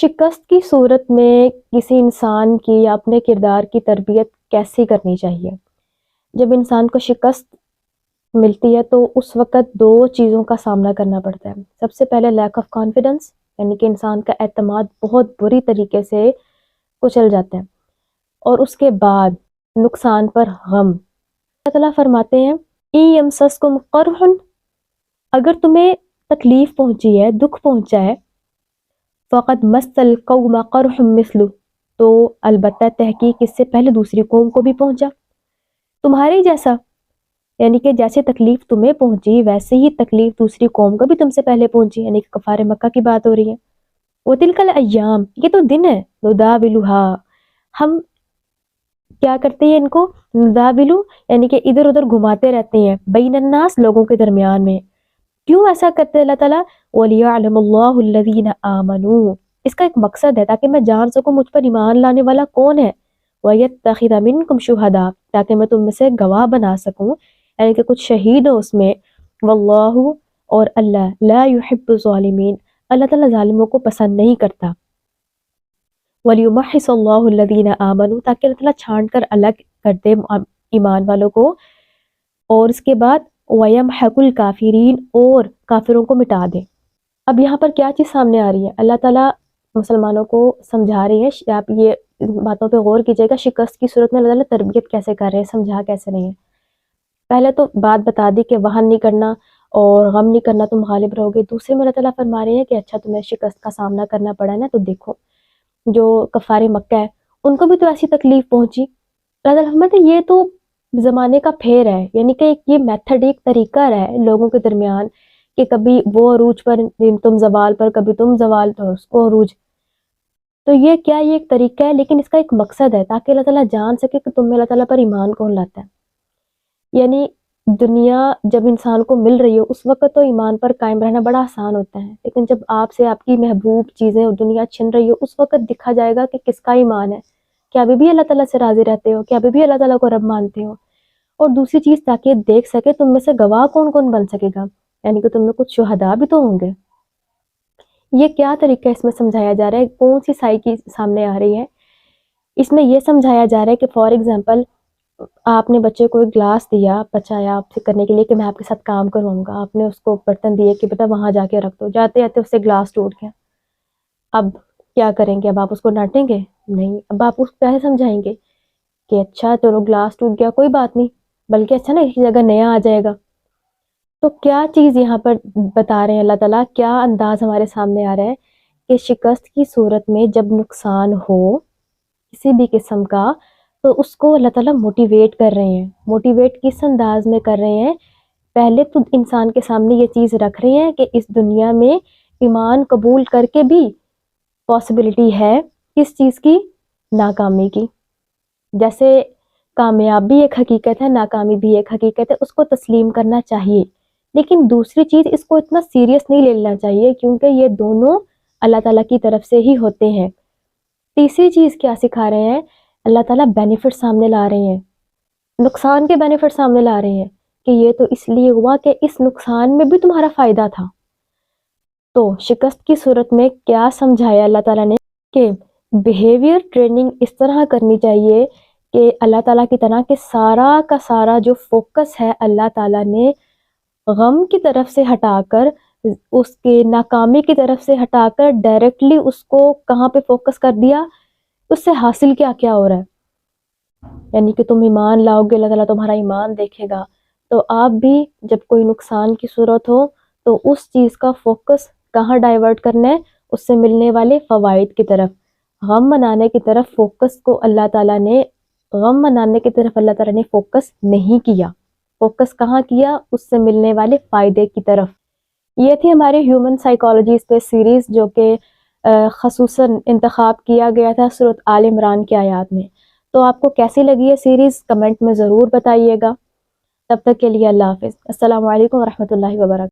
شکست کی صورت میں کسی انسان کی یا اپنے کردار کی تربیت کیسی کرنی چاہیے؟ جب انسان کو شکست ملتی ہے تو اس وقت دو چیزوں کا سامنا کرنا پڑتا ہے۔ سب سے پہلے لیک آف کانفیڈنس، یعنی کہ انسان کا اعتماد بہت بری طریقے سے کچل جاتا ہے، اور اس کے بعد نقصان پر غم۔ اللہ تعالیٰ فرماتے ہیں اِن یمسسکم قرح، اگر تمہیں تکلیف پہنچی ہے، دکھ پہنچا ہے، فقد مس القوم قرح مثلہ، تو البتہ تحقیق اس سے پہلے دوسری قوم کو بھی پہنچا تمہارے جیسا، یعنی کہ جیسے تکلیف تمہیں پہنچی ویسے ہی تکلیف دوسری قوم کو بھی تم سے پہلے پہنچی، یعنی کہ کفار مکہ کی بات ہو رہی ہے۔ وَتِلْكَ الْأَيَّامُ، یہ تو دن ہے، نُدَاوِلُهَا، ہم کیا کرتے ہیں ان کو نداولو، یعنی کہ ادھر ادھر گھماتے رہتے ہیں، بین الناس، لوگوں کے درمیان میں۔ کیوں ایسا کرتے ہیں اللہ تعالیٰ؟ وَلِيَعْلَمَ اللَّهُ الَّذِينَ آمَنُوا، اس کا ایک مقصد ہے تاکہ میں جان سکوں مجھ پر ایمان لانے والا کون ہے، وَيَتَّخِذَ مِنْكُمْ شُهَدَاءَ، تاکہ میں تم میں سے گواہ بنا سکوں، یعنی کہ کچھ شہید ہو اس میں۔ وَاللَّهُ، اور اللہ، لا يحب الظالمین، اللہ تعالیٰ ظالموں کو پسند نہیں کرتا۔ وَلِيُمَحِّصَ اللَّهُ الَّذِينَ آمَنُوا، تاکہ اللہ تعالیٰ چھانٹ کر الگ کر دے ایمان والوں کو، اور اس کے بعد وَيَمْحَقُ الْكَافِرِينَ، اور کافروں کو مٹا دے۔ اب یہاں پر کیا چیز سامنے آ رہی ہے؟ اللہ تعالیٰ مسلمانوں کو سمجھا رہے ہیں، آپ یہ باتوں پہ غور کیجئے گا، شکست کی صورت میں اللہ تعالیٰ تربیت کیسے کر رہے ہیں، سمجھا کیسے رہے ہیں۔ پہلے تو بات بتا دی کہ وہن نہیں کرنا اور غم نہیں کرنا، تم غالب رہو گے۔ دوسرے میں اللہ تعالیٰ فرما رہے ہیں کہ اچھا تمہیں شکست کا سامنا کرنا پڑا ہے نا، تو دیکھو جو کفار مکہ ہے ان کو بھی تو ایسی تکلیف پہنچی۔ اللہ تعالیٰ فرماتے ہیں یہ تو زمانے کا پھیر ہے، یعنی کہ یہ میتھڈ، ایک طریقہ رہا ہے لوگوں کے درمیان کہ کبھی وہ عروج پر، تم زوال پر، کبھی تم زوال پر اس کو عروج۔ تو یہ کیا، یہ ایک طریقہ ہے، لیکن اس کا ایک مقصد ہے تاکہ اللہ تعالیٰ جان سکے کہ تم میں اللہ تعالیٰ پر ایمان کون لاتا ہے۔ یعنی دنیا جب انسان کو مل رہی ہو اس وقت تو ایمان پر قائم رہنا بڑا آسان ہوتا ہے، لیکن جب آپ سے آپ کی محبوب چیزیں اور دنیا چھن رہی ہو اس وقت دیکھا جائے گا کہ کس کا ایمان ہے، کیا ابھی بھی اللہ تعالیٰ سے راضی رہتے ہو، کیا ابھی بھی اللہ تعالیٰ کو رب مانتے ہو۔ اور دوسری چیز تاکہ دیکھ سکے تم میں سے گواہ کون کون بن سکے گا، یعنی کہ تم میں کچھ شہداء بھی تو ہوں گے۔ یہ کیا طریقہ اس میں سمجھایا جا رہا ہے، کون سی سائی کی سامنے آ رہی ہے؟ اس میں یہ سمجھایا جا رہا ہے کہ فار ایگزامپل آپ نے بچے کو ایک گلاس دیا، بچایا آپ سے کرنے کے لیے کہ میں آپ کے ساتھ کام کرواؤں گا، آپ نے اس کو برتن دیے کہ بیٹا وہاں جا کے رکھ دو، جاتے جاتے اس سے گلاس ٹوٹ گیا، اب کیا کریں گے؟ اب آپ اس کو ڈانٹیں گے؟ نہیں، اب آپ اس کو کیسے سمجھائیں گے کہ اچھا چلو گلاس ٹوٹ گیا کوئی بات نہیں، بلکہ اچھا نا اسی جگہ نیا آ جائے گا۔ تو کیا چیز یہاں پر بتا رہے ہیں اللہ تعالیٰ، کیا انداز ہمارے سامنے آ رہا ہے کہ شکست کی صورت میں جب نقصان ہو کسی بھی قسم کا تو اس کو اللہ تعالیٰ موٹیویٹ کر رہے ہیں۔ موٹیویٹ کس انداز میں کر رہے ہیں؟ پہلے تو انسان کے سامنے یہ چیز رکھ رہے ہیں کہ اس دنیا میں ایمان قبول کر کے بھی پاسبلٹی ہے کس چیز کی؟ ناکامی کی۔ جیسے کامیابی ایک حقیقت ہے، ناکامی بھی ایک حقیقت ہے، اس کو تسلیم کرنا چاہیے، لیکن دوسری چیز اس کو اتنا سیریس نہیں لے لینا چاہیے کیونکہ یہ دونوں اللہ تعالیٰ کی طرف سے ہی ہوتے ہیں۔ تیسری چیز کیا سکھا رہے ہیں؟ اللہ تعالیٰ بینیفٹ سامنے لا رہے ہیں، نقصان کے بینیفٹ سامنے لا رہے ہیں کہ یہ تو اس لیے ہوا کہ اس نقصان میں بھی تمہارا فائدہ تھا۔ تو شکست کی صورت میں کیا سمجھایا اللہ تعالیٰ نے کہ بیہیویئر ٹریننگ اس طرح کرنی چاہیے کہ اللہ تعالیٰ کی طرح کہ سارا کا سارا جو فوکس ہے اللہ تعالیٰ نے غم کی طرف سے ہٹا کر، اس کے ناکامی کی طرف سے ہٹا کر ڈائریکٹلی اس کو کہاں پہ فوکس کر دیا، اس سے حاصل کیا ہو رہا ہے، یعنی کہ تم ایمان لاؤ گے، اللہ تعالیٰ تمہارا ایمان دیکھے گا، تو آپ بھی جب کوئی نقصان کی صورت ہو تو اس چیز کا فوکس کہاں ڈائیورٹ کرنا ہے؟ اس سے ملنے والے فوائد کی طرف، غم منانے کی طرف فوکس کو اللہ تعالیٰ نے، غم منانے کی طرف اللہ تعالیٰ نے فوکس نہیں کیا، فوکس کہاں کیا؟ اس سے ملنے والے فائدے کی طرف۔ یہ تھی ہماری ہیومن سائیکالوجی پہ سیریز جو کہ خصوصاً انتخاب کیا گیا تھا سورۃ آل عمران کی آیات میں۔ تو آپ کو کیسی لگی ہے سیریز کمنٹ میں ضرور بتائیے گا۔ تب تک کے لیے اللہ حافظ، السلام علیکم ورحمۃ اللہ وبرکاتہ۔